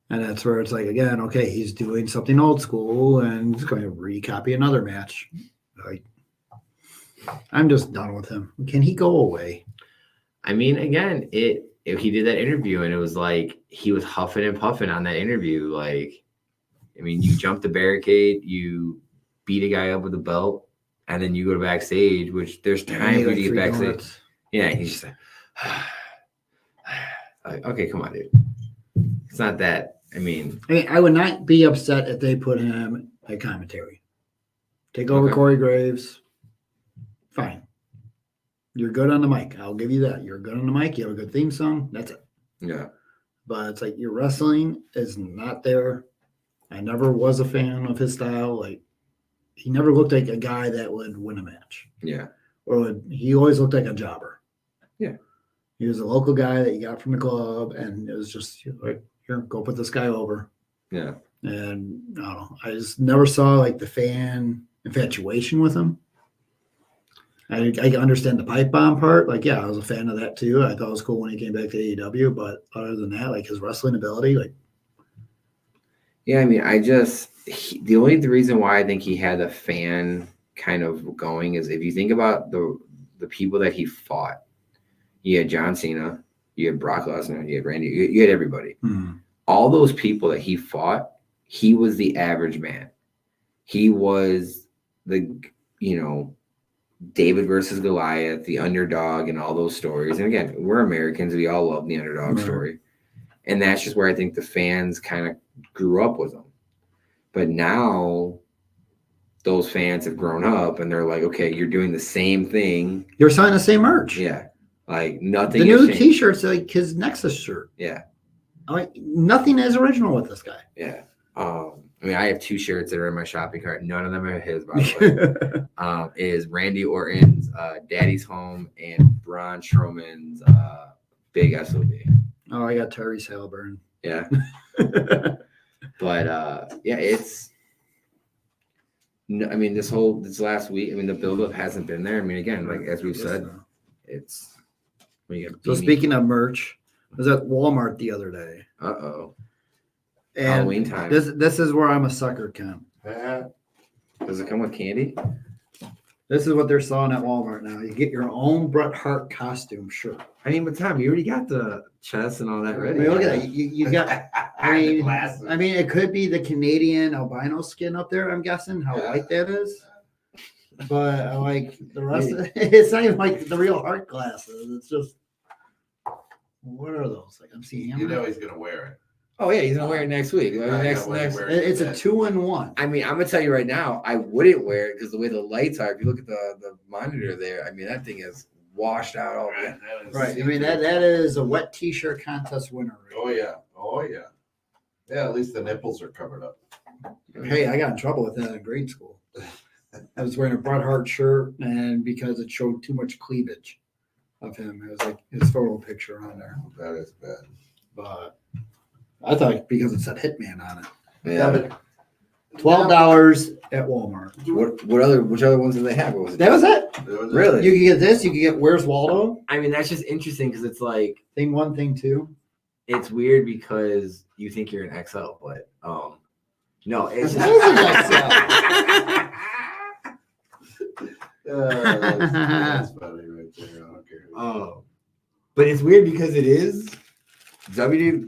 And that's where it's like, again, okay, he's doing something old school and he's going to recopy another match. I'm just done with him. Can he go away? I mean, again, if he did that interview and it was like he was huffing and puffing on that interview, like, I mean, you jump the barricade, you beat a guy up with a belt, and then you go to backstage, which there's time for you to get backstage. Donuts. Yeah, he's just like, okay, come on, dude. It's not that. I mean, I would not be upset if they put him at commentary. Take over Corey Graves. Fine. You're good on the mic. I'll give you that. You're good on the mic. You have a good theme song. That's it. Yeah. But it's like your wrestling is not there. I never was a fan of his style. Like, he never looked like a guy that would win a match. Yeah. He always looked like a jobber. Yeah. He was a local guy that you got from the club, and it was just like, here, go put this guy over. Yeah. And I don't know. I just never saw like the fan infatuation with him. I understand the pipe bomb part. Like, yeah, I was a fan of that too. I thought it was cool when he came back to AEW, but other than that, like his wrestling ability, like. Yeah, I mean, the reason why I think he had a fan kind of going is if you think about the people that he fought. You had John Cena, you had Brock Lesnar, you had Randy, you had everybody. Mm-hmm. All those people that he fought, he was the average man. He was the, David versus Goliath, the underdog, and all those stories. And again, we're Americans. We all love the underdog story. And that's just where I think the fans kind of grew up with him. But now those fans have grown up and they're like, okay, you're doing the same thing. You're selling the same merch. Yeah. Like nothing. The new T-shirt's like his Nexus shirt. Yeah. Nothing is original with this guy. Yeah. I mean, I have 2 shirts that are in my shopping cart. None of them are his, by the way. Is Randy Orton's Daddy's Home and Braun Strowman's Big SOB. Oh, I got Terry Saleburn. Yeah. But it's. I mean, this last week. I mean, the buildup hasn't been there. I mean, again, like as we've said, it's. So speaking of merch, I was at Walmart the other day. And Halloween time. This is where I'm a sucker, Ken. Does it come with candy? This is what they're selling at Walmart now. You get your own Bret Hart costume shirt. I mean, but Tom, you already got the chest and all that ready. I mean, look at that. You got. I mean, it could be the Canadian albino skin up there. I'm guessing how white that is. But like the rest of it, it's not even like the real Hart glasses. It's just. What are those? Like I'm seeing him. He's gonna wear it. Oh yeah, he's gonna wear it next week. Next. It's a 2-in-1. I mean, I'm gonna tell you right now, I wouldn't wear it because the way the lights are. If you look at the monitor there, I mean, that thing is washed out all day. Right. I mean, that is a wet T-shirt contest winner. Right? Oh yeah. Yeah, at least the nipples are covered up. Hey, I got in trouble with that in grade school. I was wearing a Bret Hart shirt, and because it showed too much cleavage of him, it was like his photo picture on there. That is bad. But I thought because it said Hitman on it. Yeah. $12 at Walmart. Which other ones do they have? What was it? That was it. Really? You can get this. You can get Where's Waldo? I mean, that's just interesting because it's like Thing 1, Thing 2. it's weird because you think you're an XL, but no, it's That's funny right there. I don't care. but it's weird because it is WWE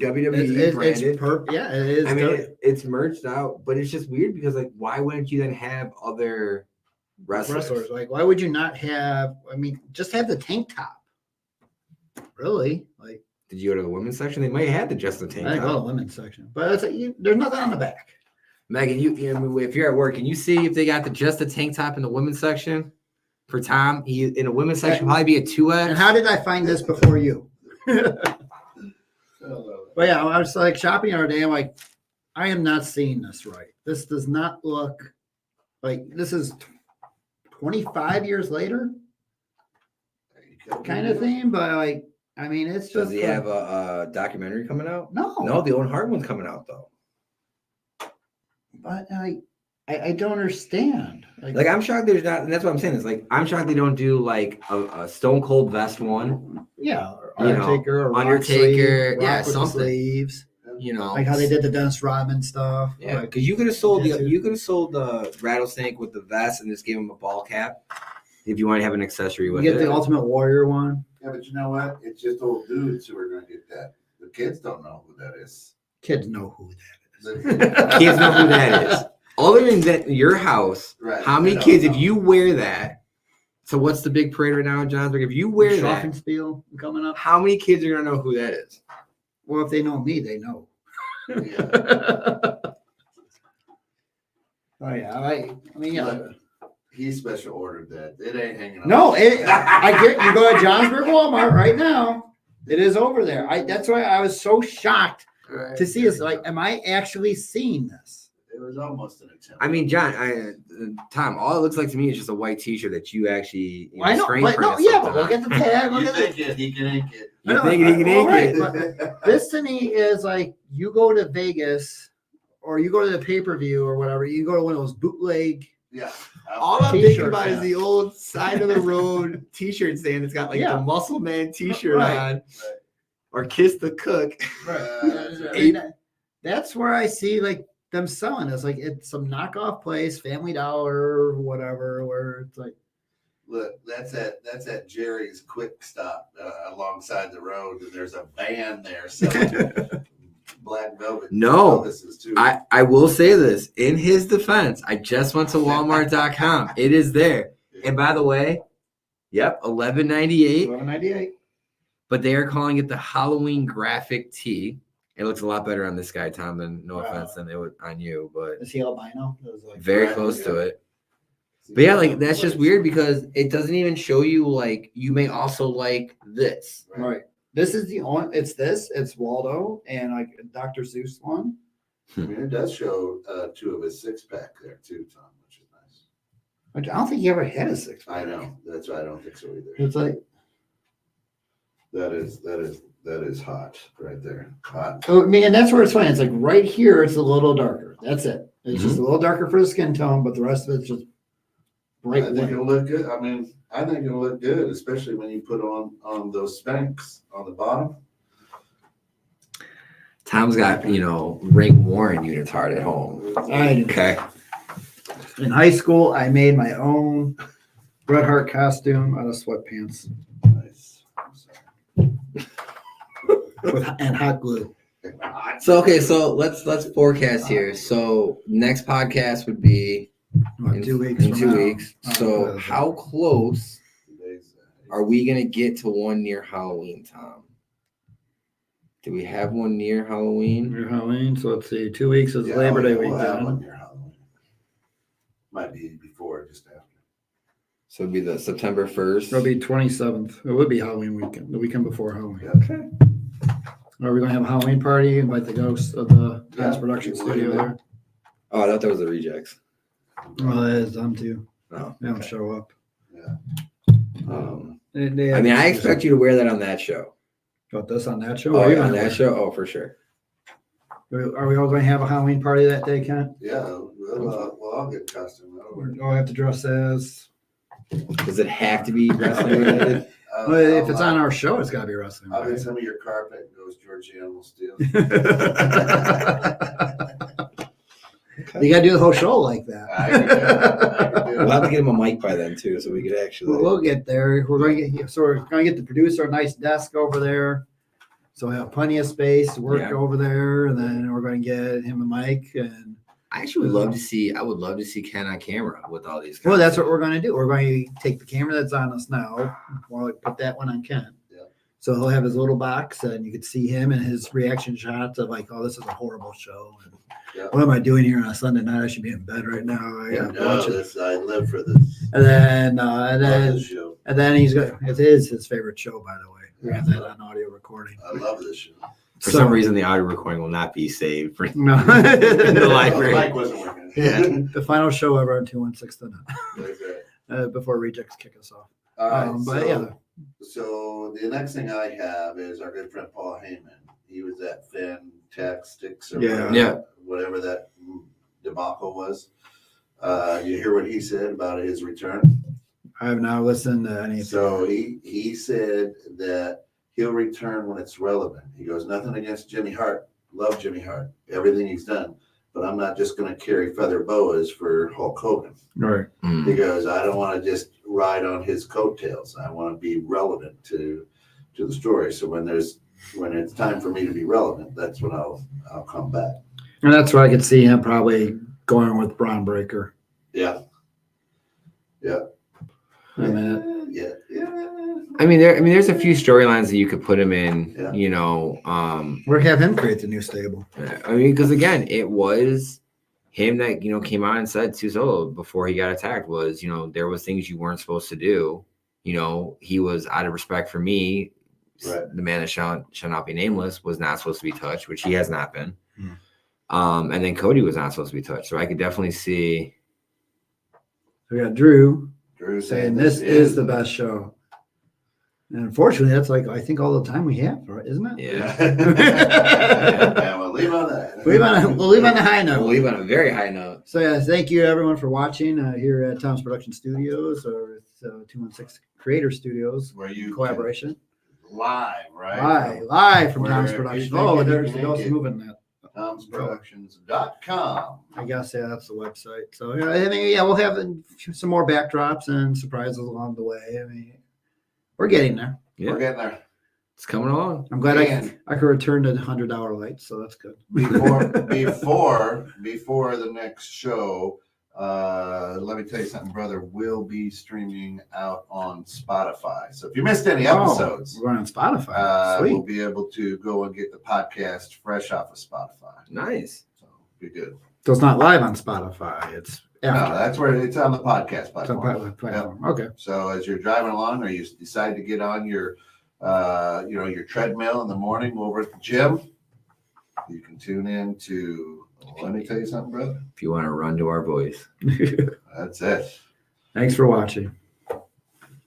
branded. Yeah, it is. I mean, it's merged out, but it's just weird because like, why wouldn't you then have other wrestlers? Like, why would you not have? I mean, just have the tank top. Really? Like, did you go to the women's section? They might have the just the tank I go to top. the women's section, but it's like, there's nothing on the back. Megan, if you're at work, can you see if they got the just the tank top in the women's section for Tom? He in the women's section probably be a 2X. And how did I find this before you? But yeah, I was like shopping the other day. I'm like, I am not seeing this right. This does not look like this is 25 years later kind of thing. But like, I mean, it's just. Does he have a documentary coming out? No, the Owen Hart one's coming out though. But I don't understand. Like I'm shocked there's not, and that's what I'm saying. Is like I'm shocked they don't do like a Stone Cold vest one. Yeah, Undertaker, yeah, something. Sleeves. You know, like how they did the Dennis Rodman stuff. Yeah, because you could have sold the rattlesnake with the vest and just gave him a ball cap if you want to have an accessory with it. You get the Ultimate Warrior one. Yeah, but you know what? It's just old dudes who are going to get that. The kids don't know who that is. Kids know who that is. Kids know who that is. Other than that, your house, right. How many kids, if you wear that, so what's the big parade right now in Johnsburg? If you wear that, Schloffenspiel coming up, how many kids are going to know who that is? Well, if they know me, they know. Yeah. Oh, yeah. I mean, yeah. He special ordered that. It ain't hanging on. No, I get you go to Johnsburg Walmart right now. It is over there. That's why I was so shocked to see this. Like, am I actually seeing this? It was almost an attempt. I mean, John, Tom, all it looks like to me is just a white T-shirt that you actually. I know, but no, yeah, but look at the tag. Look at it. He can ink it. You think he can ink it? But this to me is like you go to Vegas or you go to the pay-per-view or whatever. You go to one of those bootleg. Yeah. All I'm thinking about is the old side of the road T-shirt stand. It's got like the Muscle Man T-shirt on, or Kiss the Cook. That's where I see like them selling. It's like it's some knockoff place, Family Dollar or whatever, where it's like. Look, that's at Jerry's Quick Stop alongside the road, and there's a van there selling black velvet. No, I will say this in his defense. I just went to Walmart.com. It is there, and by the way, yep, $11.98. $11.98. But they are calling it the Halloween graphic tee. It looks a lot better on this guy, Tom. Than no offense, than it would on you, but is he albino? Like, very close to it. But yeah, like that's just weird because it doesn't even show you like you may also like this. Right. This is the only. It's this. It's Waldo and like Dr. Seuss one. I mean, it does show two of his six pack there too, Tom, which is nice. I don't think he ever had a six pack. I know. That's why I don't think so either. It's like that is hot right there. Hot. Oh, I mean, and that's where it's funny. It's like right here. It's a little darker. That's it. It's just a little darker for the skin tone, but the rest of it's just. I think it'll look good. I mean, I think it'll look good, especially when you put on those Spanx on the bottom. Tom's got, Ring Warren unitard at home. I do. Okay. In high school, I made my own Bret Hart costume out of sweatpants. Nice. And hot glue. So let's forecast here. So next podcast would be in 2 weeks. In 2 weeks. So how close are we gonna get to one near Halloween, Tom? Do we have one near Halloween? Near Halloween. So let's see. 2 weeks is Labor Day weekend. Near Halloween. Might be before or just after. So it'd be the September 1st. It'll be 27th. It would be Halloween weekend, the weekend before Halloween. Okay. Are we gonna have a Halloween party? Invite the ghosts of the dance production studio there. Oh, I thought that was the Rejects. Well, that is them too. Oh, they don't show up. Yeah. I expect you to wear that on that show. Got this on that show? Oh, on that show? Oh, for sure. Are we all going to have a Halloween party that day, Kent? Yeah, We'll all get costume. That'll work. I'll have to dress as. Does it have to be wrestling related? Well, if it's on our show, it's got to be wrestling. I'll Right? get some of your carpet. Goes Georgie Animal Steel. You got to do the whole show like that. I can do We'll it. have to get him a mic by then too, so we could actually. We'll get there. We're going to get the producer a nice desk over there, so we have plenty of space to work Yeah. over there, and then we're going to get him a mic. And I actually would love to see. I would love to see Ken on camera with all these. well, that's guys. what we're going to do. We're going to take the camera that's on us now. We'll put that one on Ken. Yeah. So he'll have his little box, and you could see him and his reaction shots of like, "Oh, this is a horrible show." And, Yeah. what am I doing here on a Sunday night? I should be in bed right now. I gotta watch it. I live for this. And then, Love this show. and then he's got. It is his favorite show, by the way. We have that on audio recording. I love this show. For some reason, the audio recording will not be saved. For No. the library. The mic wasn't working. Yeah. The final show ever on 216 Okay. before rejects kick us off. All right. But yeah, So the next thing I have is our good friend Paul Heyman. He was at Fantastics or Yeah. whatever that debacle was. You hear what he said about his return? I have not listened to anything. So he said that he'll return when it's relevant. He goes, nothing against Jimmy Hart. Love Jimmy Hart. Everything he's done. But I'm not just going to carry feather boas for Hulk Hogan. Right. Mm. He goes, I don't want to just ride on his coattails. I want to be relevant to the story. So when it's time for me to be relevant, that's when I'll come back. And that's where I could see him probably going with Braun Breaker. Yeah. I mean, Yeah. there's a few storylines that you could put him in. Yeah. You know, we'll have him create the new stable. I mean, because again, it was him that came out and said to Solo before he got attacked was there was things you weren't supposed to do. He was out of respect for me. Right. The man that shall not be nameless was not supposed to be touched, which he has not been. Hmm. And then Cody was not supposed to be touched. So I could definitely see. We got Drew Drew saying this is the best show. And unfortunately, that's like I think all the time we have, right? Isn't it? Yeah. Yeah, we'll leave on that. We'll leave on the high note. We'll leave on a very high note. So yeah, thank you everyone for watching here at Tom's Production Studios or 216 Creator Studios Where you collaboration. live, right? Live from Where Tom's you Production. think Oh, you there's can the ghost make it. moving that. Tom'sProductions.com. I guess that's the website. So yeah, I mean, yeah, we'll have some more backdrops and surprises along the way. I mean, we're getting there. Yeah. We're getting there. It's coming along. I'm glad And- I could return to the $100 lights, so that's good. Before the next show, let me tell you something, brother. We'll be streaming out on Spotify. So if you missed any episodes, We're going on Spotify. we'll Sweet. be able to go and get the podcast fresh off of Spotify. Nice. So be good. So it's not live on Spotify. It's after. No, that's where it's on the podcast It's on platform. platform. Okay. So as you're driving along, or you decide to get on your, your treadmill in the morning over at the gym, you can tune in to. Let me tell you something, brother. If you want to run to our voice. That's it. Thanks for watching.